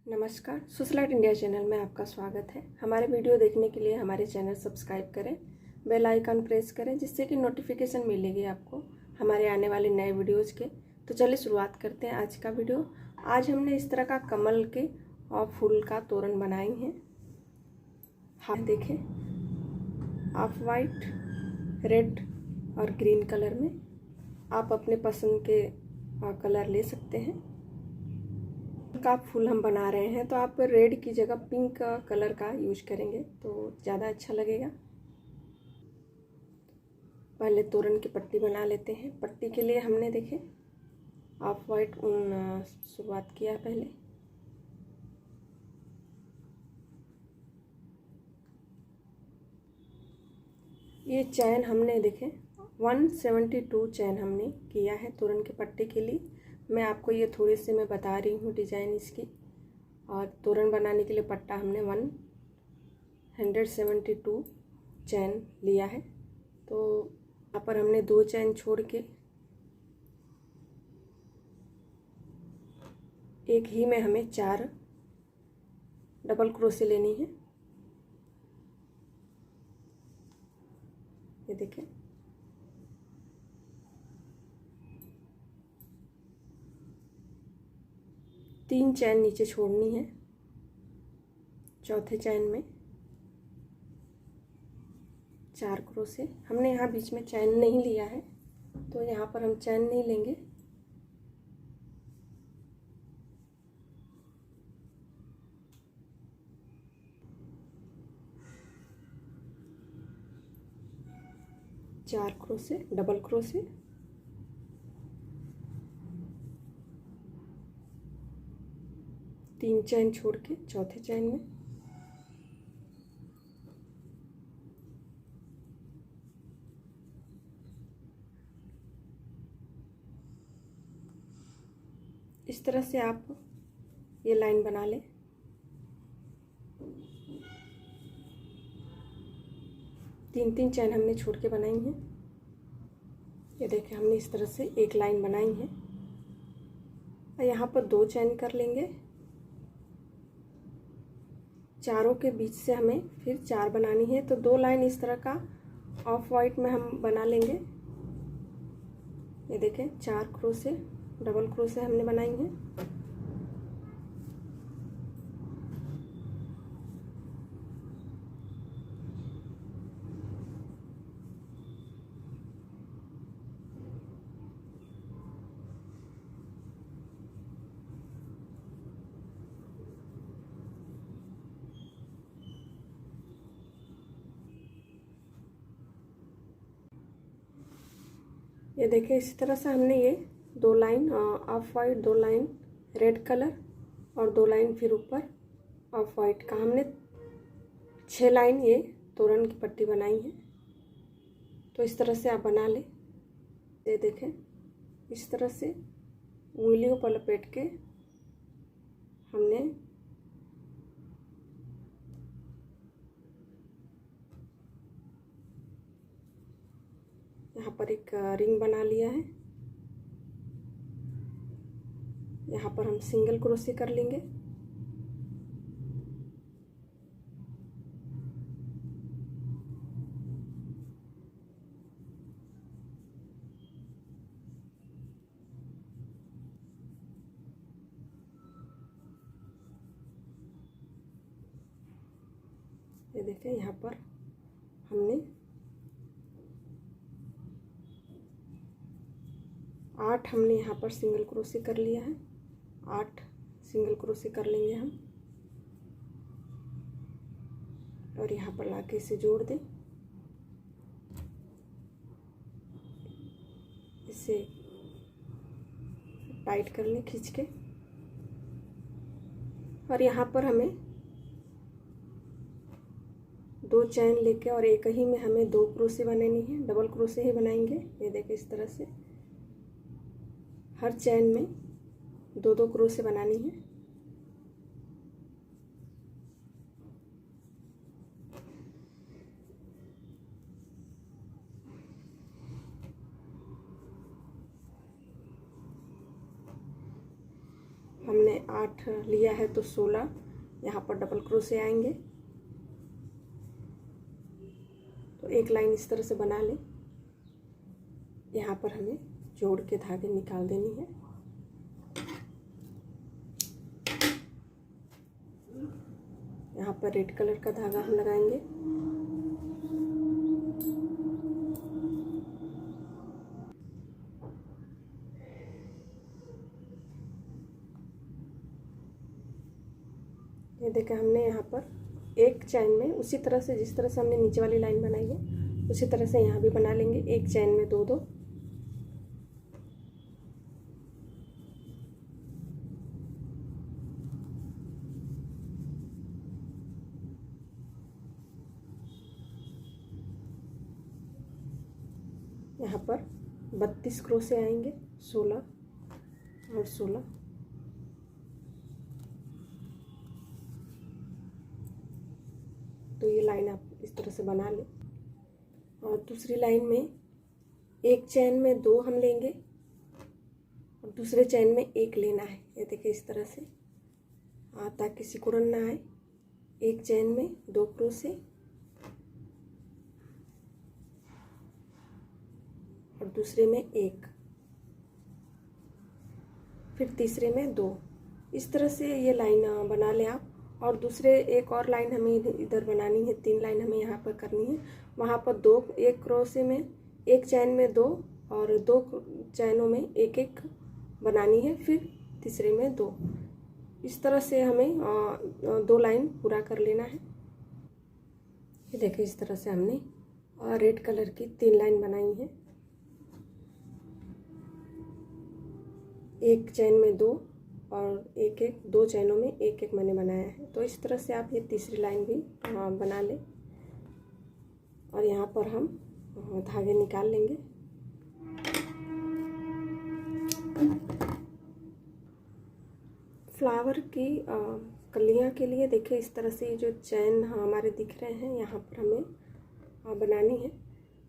नमस्कार, सुसलाइट India channel में आपका स्वागत है। हमारे वीडियो देखने के लिए हमारे चैनल सब्सक्राइब करें, बेल आइकन प्रेस करें जिससे कि नोटिफिकेशन मिलेगी आपको हमारे आने वाले नए वीडियोज़ के। तो चलिए शुरुआत करते हैं आज का वीडियो। आज हमने इस तरह का कमल के और फूल का तोरण बनाए हैं। हाँ देखें, ऑफ वाइट, रेड और ग्रीन कलर में आप अपने पसंद के कलर ले सकते हैं। का फूल हम बना रहे हैं तो आप रेड की जगह पिंक कलर का यूज करेंगे तो ज़्यादा अच्छा लगेगा। पहले तोरण की पट्टी बना लेते हैं। पट्टी के लिए हमने देखे ऑफ वाइट ऊन शुरुआत किया। पहले ये चैन हमने देखे 172 चैन हमने किया है तोरण की पट्टी के लिए। मैं आपको ये थोड़ी सी मैं बता रही हूँ डिज़ाइन इसकी। और तोरण बनाने के लिए पट्टा हमने 172 चैन लिया है। तो यहाँ पर हमने 2 चैन छोड़ के एक ही में हमें 4 डबल क्रोशे लेनी है। ये देखें, तीन चैन नीचे छोड़नी है। चौथे चैन में 4 क्रोशे। हमने यहाँ बीच में चैन नहीं लिया है तो यहाँ पर हम चैन नहीं लेंगे। चार क्रोशे, डबल क्रोशे, तीन चैन छोड़ के चौथे चैन में इस तरह से आप ये लाइन बना लें। तीन चैन हमने छोड़ के बनाई हैं। ये देखें, हमने इस तरह से एक लाइन बनाई है और यहाँ पर 2 चैन कर लेंगे। चारों के बीच से हमें फिर 4 बनानी है तो 2 लाइन इस तरह का ऑफ वाइट में हम बना लेंगे। ये देखें, 4 क्रोशे, डबल क्रोशे हमने बनाई हैं। ये देखिए, इसी तरह से हमने ये 2 line of white, 2 line red colour और 2 लाइन फिर ऊपर ऑफ वाइट का हमने 6 लाइन ये तोरण की पट्टी बनाई है। तो इस तरह से आप बना लें। ये देखें, इस तरह से उंगलियों पर लपेट के हमने यहाँ पर एक रिंग बना लिया है। यहाँ पर हम सिंगल क्रोशे कर लेंगे। ये देखें, यहाँ पर हमने 8 हमने यहाँ पर सिंगल क्रोशे कर लिया है। 8 सिंगल क्रोशे कर लेंगे हम और यहाँ पर लाके इसे जोड़ दें। इसे टाइट कर लें खींच के। और यहाँ पर हमें 2 चैन लेके और एक ही में हमें 2 क्रोशे बनानी है। डबल क्रोशे ही बनाएंगे। ये देखिए, इस तरह से हर चैन में 2 क्रोशे बनानी है। हमने 8 लिया है तो 16 यहाँ पर डबल क्रोशे आएंगे। तो एक लाइन इस तरह से बना लें। यहाँ पर हमें जोड़ के धागे निकाल देनी है। यहाँ पर रेड कलर का धागा हम लगाएंगे। ये देखें, हमने यहाँ पर एक चैन में उसी तरह से जिस तरह से हमने नीचे वाली लाइन बनाई है उसी तरह से यहाँ भी बना लेंगे। एक चैन में दो दो। यहाँ पर 32 क्रोशे आएंगे, 16 और 16। तो ये लाइन आप इस तरह से बना लें। और दूसरी लाइन में एक चैन में 2 हम लेंगे और दूसरे चैन में 1 लेना है। ये देखिए इस तरह से, ताकि सिकुड़न ना आए। एक चैन में 2 क्रोशे और दूसरे में 1, फिर तीसरे में 2। इस तरह से ये लाइन बना लें आप। और दूसरे एक और लाइन हमें इधर बनानी है, 3 लाइन हमें यहाँ पर करनी है। वहाँ पर 2, एक क्रोशे में एक चैन में 2 और 2 चैनों में 1 बनानी है, फिर तीसरे में 2। इस तरह से हमें 2 लाइन पूरा कर लेना है। ये देखिए इस तरह से हमने रेड कलर की 3 लाइन बनाई है। एक चैन में 2 और 1 2 चैनों में 1 मैंने बनाया है। तो इस तरह से आप ये तीसरी लाइन भी बना लें। और यहाँ पर हम धागे निकाल लेंगे। फ्लावर की कलियाँ के लिए देखिए इस तरह से जो चैन हमारे दिख रहे हैं यहाँ पर हमें बनानी है।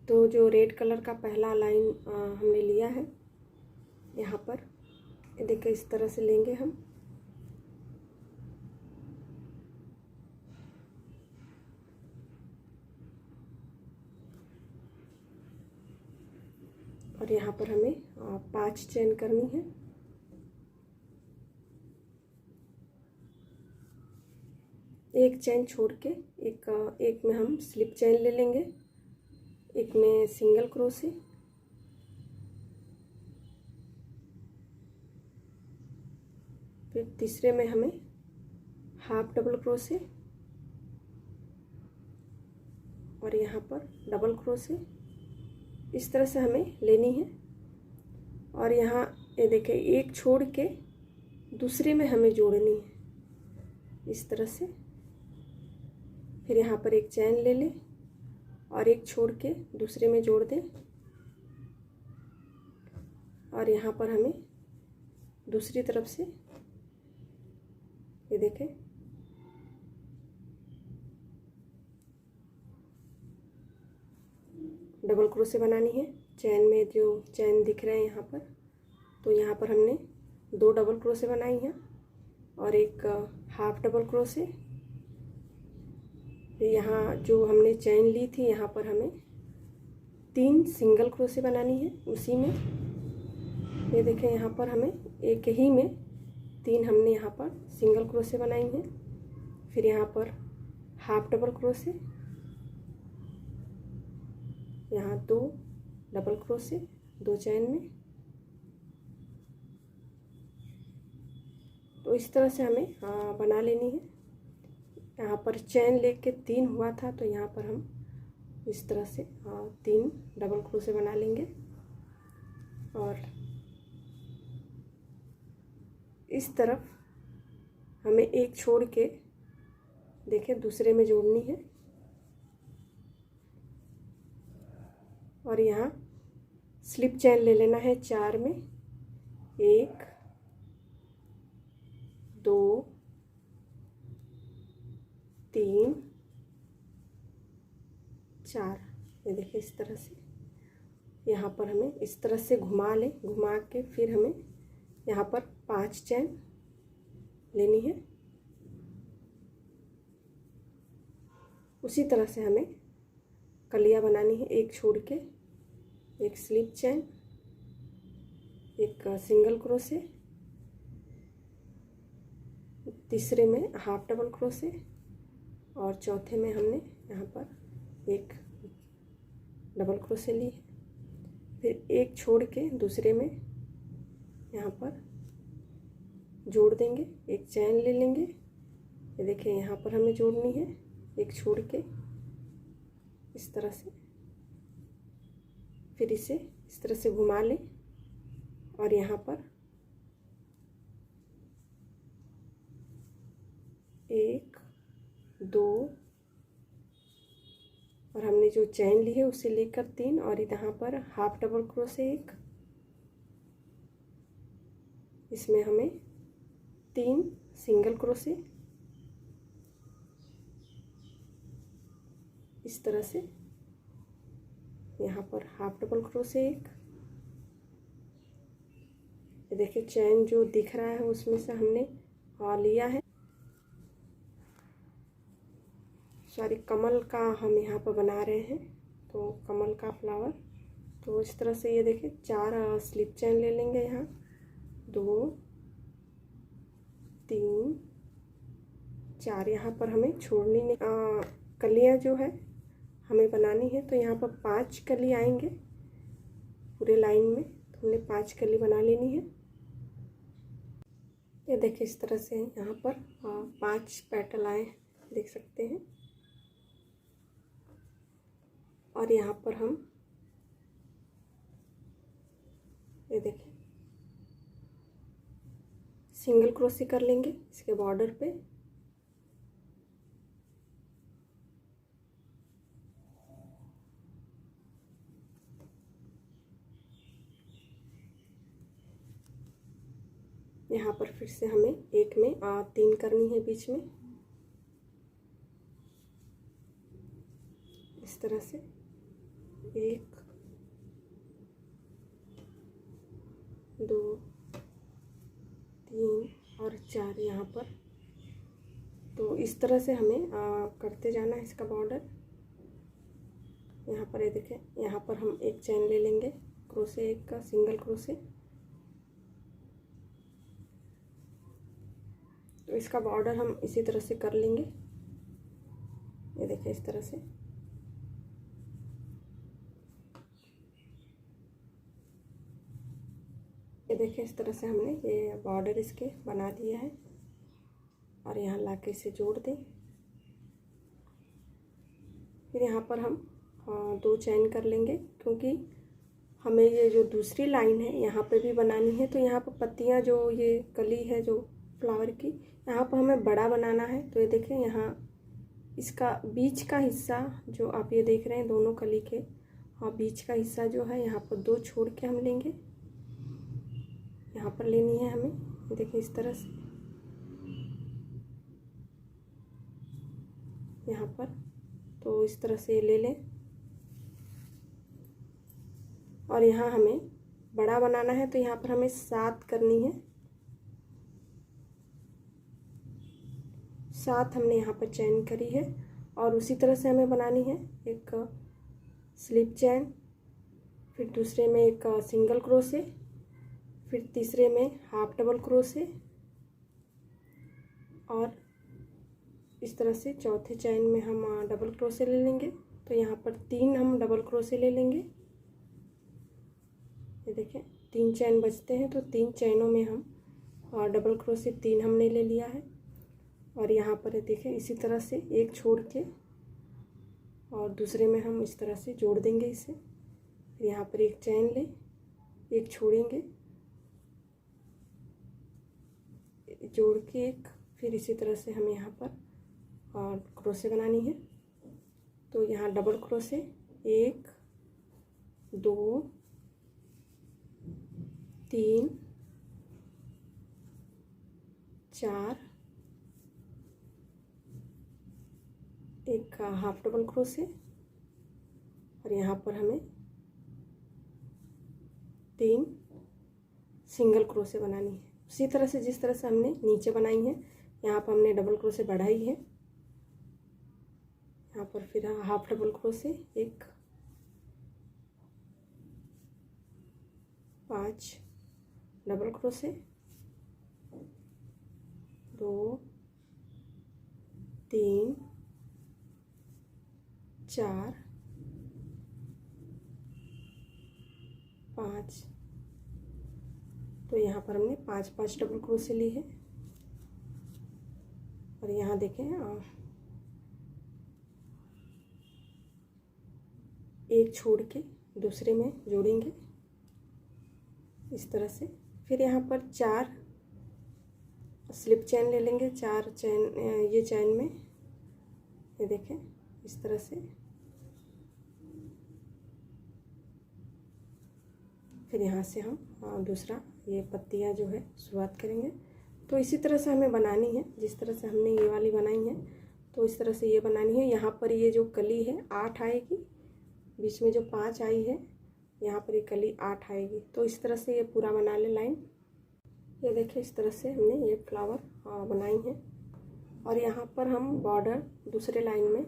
तो जो रेड कलर का पहला लाइन हमने लिया है यहाँ पर, ये देखिए इस तरह से लेंगे हम। और यहाँ पर हमें 5 चैन करनी है। एक चैन छोड़ के एक में हम स्लिप चैन ले लेंगे, एक में सिंगल क्रोशे, फिर तीसरे में हमें हाफ डबल क्रोशे और यहाँ पर डबल क्रोशे। इस तरह से हमें लेनी है। और यहाँ ये देखिए एक छोड़ के दूसरे में हमें जोड़नी है इस तरह से। फिर यहाँ पर एक चैन ले लें और एक छोड़ के दूसरे में जोड़ दें। और यहाँ पर हमें दूसरी तरफ से ये देखें डबल क्रोशे बनानी है। चैन में जो चैन दिख रहे हैं यहाँ पर, तो यहाँ पर हमने 2 डबल क्रोशे बनाई हैं और एक हाफ डबल क्रोशे। यहाँ जो हमने चैन ली थी यहाँ पर हमें 3 सिंगल क्रोशे बनानी है उसी में। ये देखें यहाँ पर हमें एक ही में 3 हमने यहाँ पर सिंगल क्रोशे बनाई हैं। फिर यहाँ पर हाफ डबल क्रोशे, यहाँ 2 डबल क्रोशे 2 चैन में। तो इस तरह से हमें बना लेनी है। यहाँ पर चैन लेके 3 हुआ था, तो यहाँ पर हम इस तरह से 3 डबल क्रोशे बना लेंगे। और इस तरफ हमें एक छोड़ के देखिए दूसरे में जोड़नी है। और यहाँ स्लिप चैन ले लेना है 4 में, 1 2 3 4। ये देखिए इस तरह से यहाँ पर हमें इस तरह से घुमा लें। घुमा के फिर हमें यहाँ पर 5 चैन लेनी है। उसी तरह से हमें कलियां बनानी है, एक छोड़ के एक स्लिप चेन, एक सिंगल क्रोशे, तीसरे में हाफ डबल क्रोशे और चौथे में हमने यहाँ पर एक डबल क्रोशे ली है। फिर एक छोड़ के दूसरे में यहाँ पर जोड़ देंगे, एक चैन ले लेंगे। ये देखिए यहाँ पर हमें जोड़नी है, एक छोड़ के इस तरह से, फिर इसे इस तरह से घुमा लें और यहाँ पर एक, दो और हमने जो चैन ली है उसे लेकर तीन और यहाँ पर हाफ डबल क्रोशे एक, इसमें हमें तीन सिंगल क्रोशे इस तरह से, यहाँ पर हाफ डबल क्रोशे एक। ये देखिए चैन जो दिख रहा है उसमें से हमने लिया है। सॉरी, कमल का हम यहाँ पर बना रहे हैं, तो कमल का फ्लावर। तो इस तरह से ये देखिए चार स्लिप चैन ले लेंगे, यहाँ 2 3 4। यहाँ पर हमें छोड़नी नहीं, कलियाँ जो है हमें बनानी है, तो यहाँ पर 5 कली आएंगे पूरे लाइन में, तो हमने 5 कली बना लेनी है। ये देखिए इस तरह से यहाँ पर 5 पेटल आए, देख सकते हैं। और यहाँ पर हम ये देखिए सिंगल क्रोशे कर लेंगे इसके बॉर्डर पे। यहाँ पर फिर से हमें एक में 3 करनी है बीच में, इस तरह से 1 2 3 और 4 यहाँ पर। तो इस तरह से हमें करते जाना है इसका बॉर्डर। यहाँ पर ये देखें, यहाँ पर हम एक चैन ले लेंगे, क्रोशे एक का सिंगल क्रोशे। तो इसका बॉर्डर हम इसी तरह से कर लेंगे। ये देखिए इस तरह से। ये देखिए इस तरह से हमने ये बॉर्डर इसके बना दिया है और यहाँ लाके इसे जोड़ दें। फिर यहाँ पर हम 2 चैन कर लेंगे, क्योंकि हमें ये जो दूसरी लाइन है यहाँ पे भी बनानी है। तो यहाँ पर पत्तियाँ जो ये कली है जो फ्लावर की, यहाँ पर हमें बड़ा बनाना है। तो ये देखें यहाँ इसका बीच का हिस्सा जो आप ये देख रहे हैं दोनों कली के, बीच का हिस्सा जो है यहाँ पर 2 छोड़ के हम लेंगे, यहाँ पर लेनी है हमें। ये देखिए इस तरह से यहाँ पर, तो इस तरह से ले लें और यहाँ हमें बड़ा बनाना है। तो यहाँ पर हमें 7 करनी है, 7 हमने यहाँ पर चैन करी है। और उसी तरह से हमें बनानी है एक स्लिप चैन, फिर दूसरे में एक सिंगल क्रोशे, फिर तीसरे में हाफ डबल क्रोशे और इस तरह से चौथे चैन में हम डबल क्रोशे ले लेंगे। तो यहाँ पर 3 हम डबल क्रोशे ले लेंगे। ये देखें 3 चैन बचते हैं, तो 3 चैनों में हम डबल क्रोशे 3 हमने ले लिया है। और यहाँ पर देखें इसी तरह से एक छोड़ के और दूसरे में हम इस तरह से जोड़ देंगे इसे। फिर यहाँ पर एक चैन ले, एक छोड़ेंगे, जोड़ के एक, फिर इसी तरह से हमें यहाँ पर क्रोशे बनानी है। तो यहाँ डबल क्रोशे 1 2 3 4, एक हाफ डबल क्रोशे और यहाँ पर हमें 3 सिंगल क्रोशे बनानी है। उसी तरह से जिस तरह से हमने नीचे बनाई है, यहाँ पर हमने डबल क्रोशे बढ़ाई है, यहाँ पर फिर हाफ डबल क्रोशे, एक 5 डबल क्रोशे, 2 3 4 5। तो यहाँ पर हमने 5 डबल क्रोशे ली है। और यहाँ देखें एक छोड़ के दूसरे में जोड़ेंगे इस तरह से। फिर यहाँ पर 4 स्लिप चेन ले लेंगे, 4 चेन ये चेन में, ये देखें इस तरह से। फिर यहाँ से हम दूसरा ये पत्तियाँ जो है शुरुआत करेंगे। तो इसी तरह से हमें बनानी है, जिस तरह से हमने ये वाली बनाई है तो इस तरह से ये बनानी है। यहाँ पर ये जो कली है 8 आएगी, बीच में जो 5 आई है यहाँ पर ये कली 8 आएगी। तो इस तरह से ये पूरा बना ले लाइन। ये देखिए इस तरह से हमने ये फ्लावर बनाई है। और यहाँ पर हम बॉर्डर दूसरे लाइन में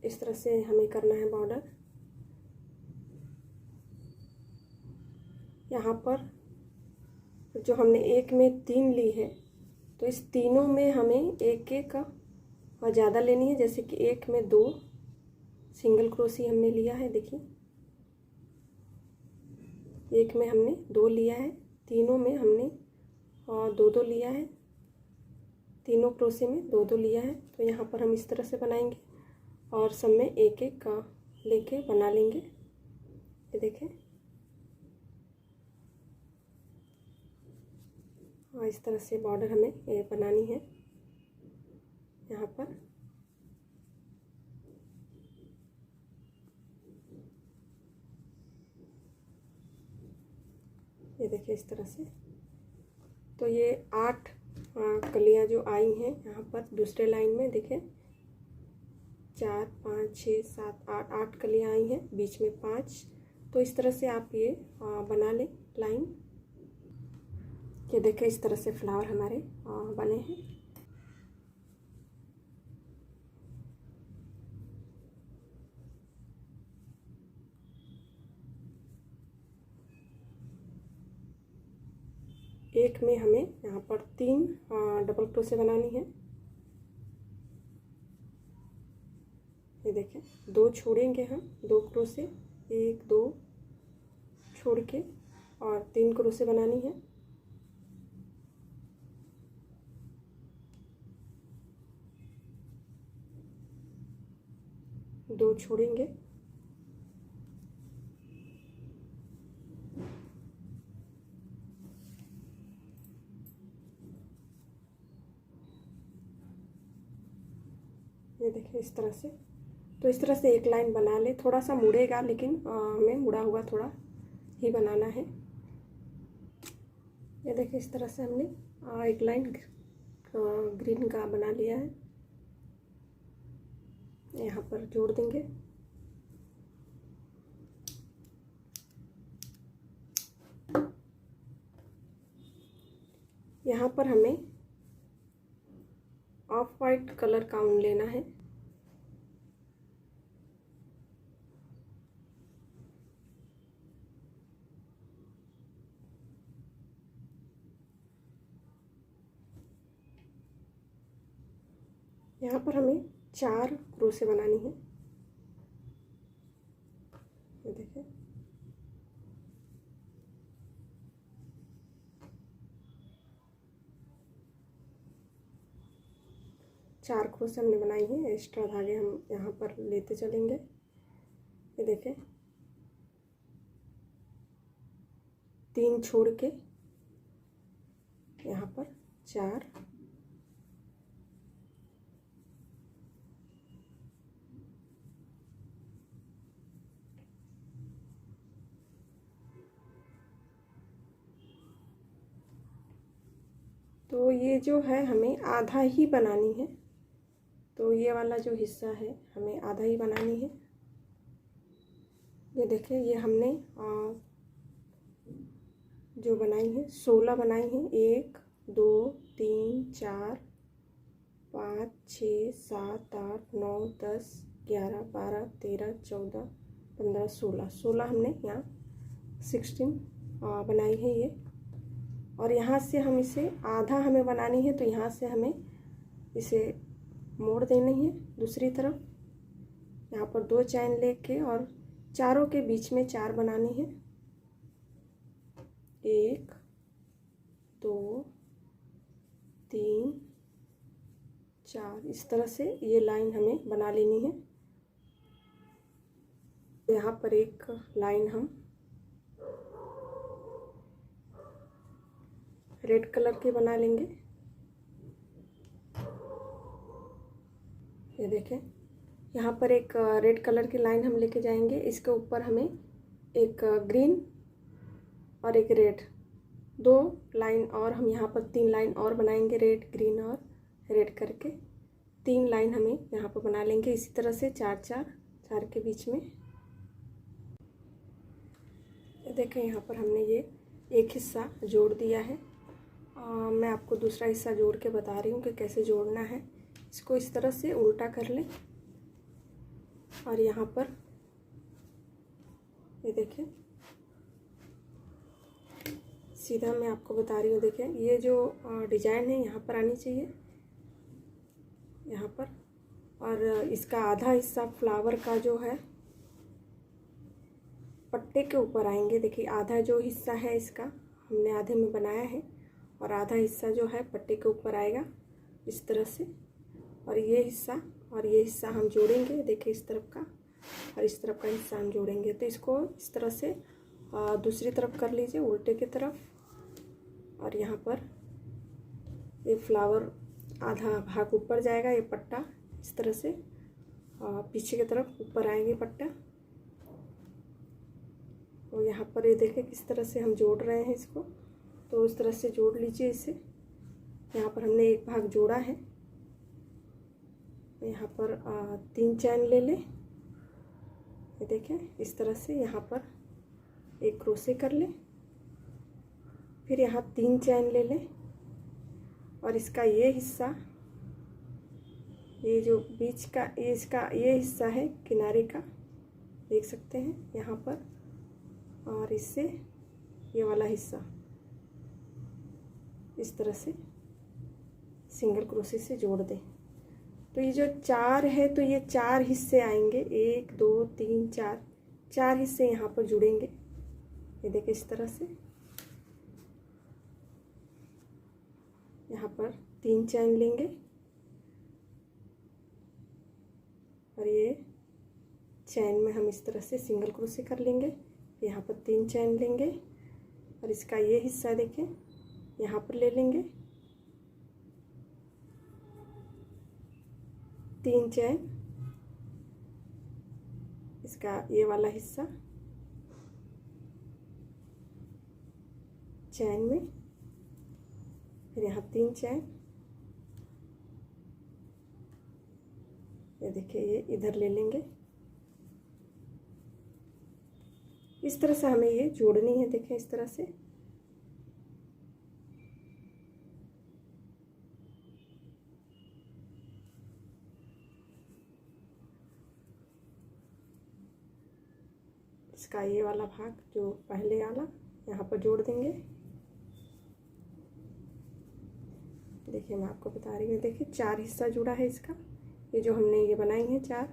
इस तरह से हमें करना है बॉर्डर। यहाँ पर जो हमने एक में 3 ली है तो इस तीनों में हमें एक एक ज़्यादा लेनी है। जैसे कि एक में 2 सिंगल क्रोशी हमने लिया है, देखिए एक में हमने 2 लिया है, तीनों में हमने 2 लिया है, तीनों क्रोशे में 2 लिया है। तो यहाँ पर हम इस तरह से बनाएंगे और सब में एक एक का लेके बना लेंगे। ये देखें और इस तरह से बॉर्डर हमें ये बनानी है। यहाँ पर ये देखिए इस तरह से। तो ये 8 कलियाँ जो आई हैं यहाँ पर दूसरे लाइन में, देखें 4 5 6 7 8 कलियाँ आई हैं, बीच में 5। तो इस तरह से आप ये बना लें लाइन। ये देखें इस तरह से फ्लावर हमारे बने हैं। एक में हमें यहाँ पर 3 डबल क्रोशे बनानी है। ये देखें 2 छोड़ेंगे हम, 2 क्रोशे, 1 2 छोड़ के और 3 क्रोशे बनानी है। दो छोड़ेंगे, ये देखिए इस तरह से। तो इस तरह से एक लाइन बना ले, थोड़ा सा मुड़ेगा लेकिन हमें मुड़ा हुआ थोड़ा ही बनाना है। ये देखिए इस तरह से हमने एक लाइन ग्रीन का बना लिया है, यहाँ पर जोड़ देंगे। यहाँ पर हमें ऑफ वाइट कलर का ऊन लेना है। यहाँ पर हमें 4 क्रोशे बनानी है। ये देखिए 4 क्रोशे हमने बनाई है। एक्स्ट्रा धागे हम यहाँ पर लेते चलेंगे। ये देखें 3 छोड़ के यहाँ पर 4, तो ये जो है हमें आधा ही बनानी है। तो ये वाला जो हिस्सा है हमें आधा ही बनानी है। ये देखिए ये हमने जो बनाई है 16 बनाई हैं। 1 2 3 4 5 6 7 8 9 10 11 12 13 14 15 16 हमने यहाँ 16 बनाई है ये। और यहाँ से हम इसे आधा हमें बनानी है, तो यहाँ से हमें इसे मोड़ देनी है दूसरी तरफ। यहाँ पर 2 चैन लेके और चारों के बीच में 4 बनानी है। 1 2 3 4 इस तरह से ये लाइन हमें बना लेनी है। यहाँ पर एक लाइन हम रेड कलर की बना लेंगे। ये देखें, यहाँ पर एक रेड कलर की लाइन हम लेके जाएंगे। इसके ऊपर हमें एक ग्रीन और एक रेड, 2 लाइन और हम यहाँ पर 3 लाइन और बनाएंगे, रेड ग्रीन और रेड करके 3 लाइन हमें यहाँ पर बना लेंगे। इसी तरह से 4 के बीच में। देखें, यहाँ पर हमने ये एक हिस्सा जोड़ दिया है। मैं आपको दूसरा हिस्सा जोड़ के बता रही हूँ कि कैसे जोड़ना है। इसको इस तरह से उल्टा कर लें और यहाँ पर ये देखें, सीधा मैं आपको बता रही हूँ। देखें, ये जो डिजाइन है यहाँ पर आनी चाहिए, यहाँ पर। और इसका आधा हिस्सा फ्लावर का जो है पट्टे के ऊपर आएंगे। देखिए, आधा जो हिस्सा है इसका हमने आधे में बनाया है और आधा हिस्सा जो है पट्टे के ऊपर आएगा इस तरह से। और ये हिस्सा हम जोड़ेंगे। देखिए, इस तरफ का और इस तरफ का हिस्सा हम जोड़ेंगे। तो इसको इस तरह से दूसरी तरफ कर लीजिए, उल्टे की तरफ। और यहाँ पर ये फ्लावर आधा भाग ऊपर जाएगा, ये पट्टा इस तरह से पीछे की तरफ ऊपर आएंगे पट्टा। और यहाँ पर ये देखें किस तरह से हम जोड़ रहे हैं इसको, तो उस तरह से जोड़ लीजिए इसे। यहाँ पर हमने एक भाग जोड़ा है। यहाँ पर 3 चैन ले लें। ये देखें, इस तरह से यहाँ पर एक क्रोशे कर लें, फिर यहाँ 3 चैन ले लें और इसका ये हिस्सा, ये जो बीच का ये हिस्सा है किनारे का, देख सकते हैं यहाँ पर। और इससे ये वाला हिस्सा इस तरह से सिंगल क्रोशे से जोड़ दें। तो ये जो 4 है, तो ये 4 हिस्से आएंगे। 1 2 3 4 हिस्से यहाँ पर जुड़ेंगे। ये देखिए, इस तरह से यहाँ पर 3 चैन लेंगे और ये चैन में हम इस तरह से सिंगल क्रोशे कर लेंगे। यहाँ पर 3 चैन लेंगे और इसका ये हिस्सा देखें यहाँ पर ले लेंगे, 3 चैन, इसका ये वाला हिस्सा चैन में, फिर यहाँ 3 चैन। ये देखिए, ये इधर ले लेंगे। इस तरह से हमें ये जोड़नी है। देखें, इस तरह से। इसका ये वाला भाग जो पहले वाला यहाँ पर जोड़ देंगे। देखिए, मैं आपको बता रही हूँ। देखिए, 4 हिस्सा जुड़ा है इसका। ये जो हमने ये बनाई है 4,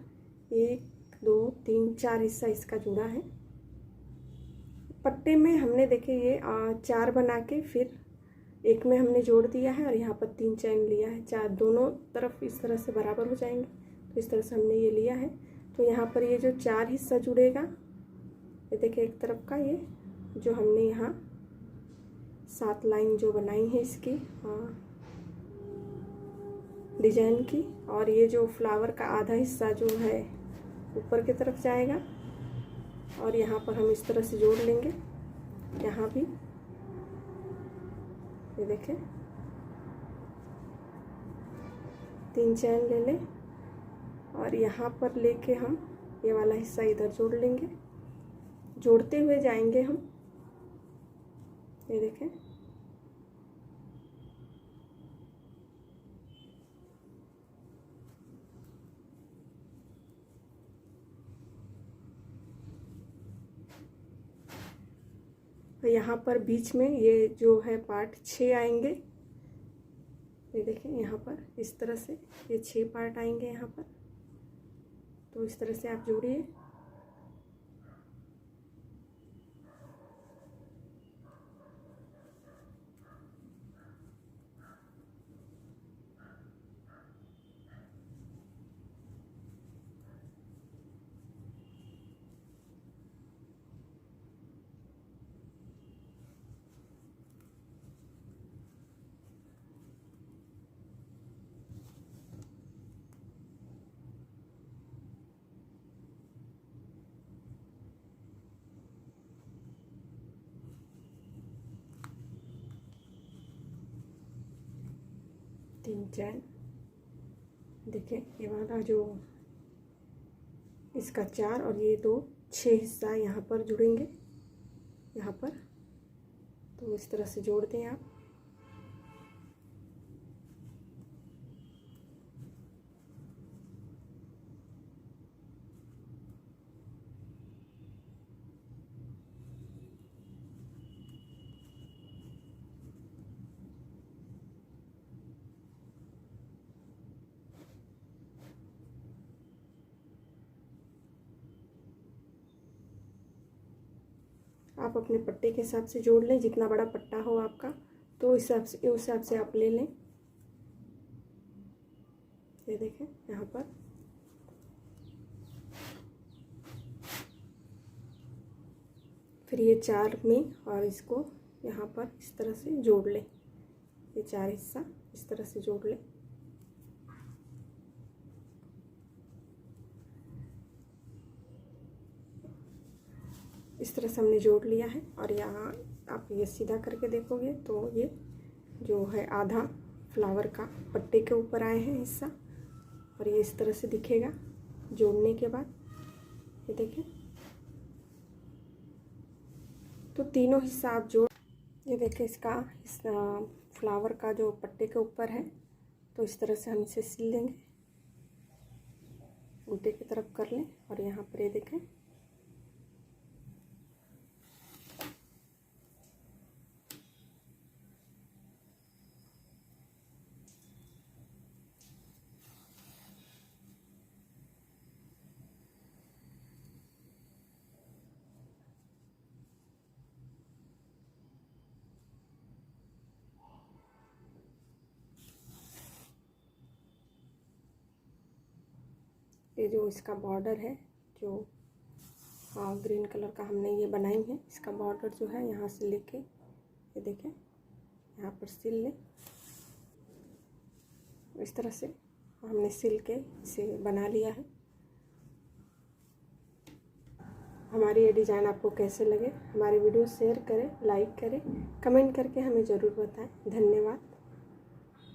1 2 3 4 हिस्सा इसका जुड़ा है। पट्टे में हमने देखिए ये 4 बना के फिर एक में हमने जोड़ दिया है और यहाँ पर 3 चैन लिया है। 4 दोनों तरफ इस तरह से बराबर हो जाएंगे। तो इस तरह से हमने ये लिया है। तो यहाँ पर ये जो 4 हिस्सा जुड़ेगा, ये देखिए एक तरफ का, ये जो हमने यहाँ 7 लाइन जो बनाई है इसकी डिजाइन की। और ये जो फ्लावर का आधा हिस्सा जो है ऊपर की तरफ जाएगा और यहाँ पर हम इस तरह से जोड़ लेंगे। यहाँ भी ये देखें, 3 चैन ले लें और यहाँ पर लेके हम ये वाला हिस्सा इधर जोड़ लेंगे। जोड़ते हुए जाएंगे हम। ये देखें। तो यहाँ पर बीच में ये जो है पार्ट 6 आएंगे। ये देखें यहाँ पर इस तरह से ये 6 पार्ट आएंगे यहाँ पर। तो इस तरह से आप जोड़िए। तीन चैन देखिए, ये वाला जो इसका 4 और ये 2 6 हिस्सा यहाँ पर जुड़ेंगे यहाँ पर। तो इस तरह से जोड़ दें आप। आप अपने पट्टे के हिसाब से जोड़ लें, जितना बड़ा पट्टा हो आपका तो उस हिसाब से आप ले लें। ये देखें यहाँ पर फिर ये 4 में और इसको यहाँ पर इस तरह से जोड़ लें। ये 4 हिस्सा इस तरह से जोड़ लें। इस तरह से हमने जोड़ लिया है। और यहाँ आप ये सीधा करके देखोगे तो ये जो है आधा फ्लावर का पट्टे के ऊपर आए हैं हिस्सा, और ये इस तरह से दिखेगा जोड़ने के बाद। ये देखें, तो तीनों हिस्सा आप जोड़, ये देखें इसका फ्लावर का जो पट्टे के ऊपर है, तो इस तरह से हम इसे सिल देंगे। उल्टे की तरफ कर लें और यहाँ पर ये देखें ये जो इसका बॉर्डर है, जो ग्रीन कलर का हमने ये बनाई है, इसका बॉर्डर जो है यहाँ से लेके ये देखें यहाँ पर सिल लें। इस तरह से हमने सिल के इसे बना लिया है। हमारी ये डिज़ाइन आपको कैसे लगे, हमारी वीडियो शेयर करें, लाइक करें, कमेंट करके हमें ज़रूर बताएं। धन्यवाद।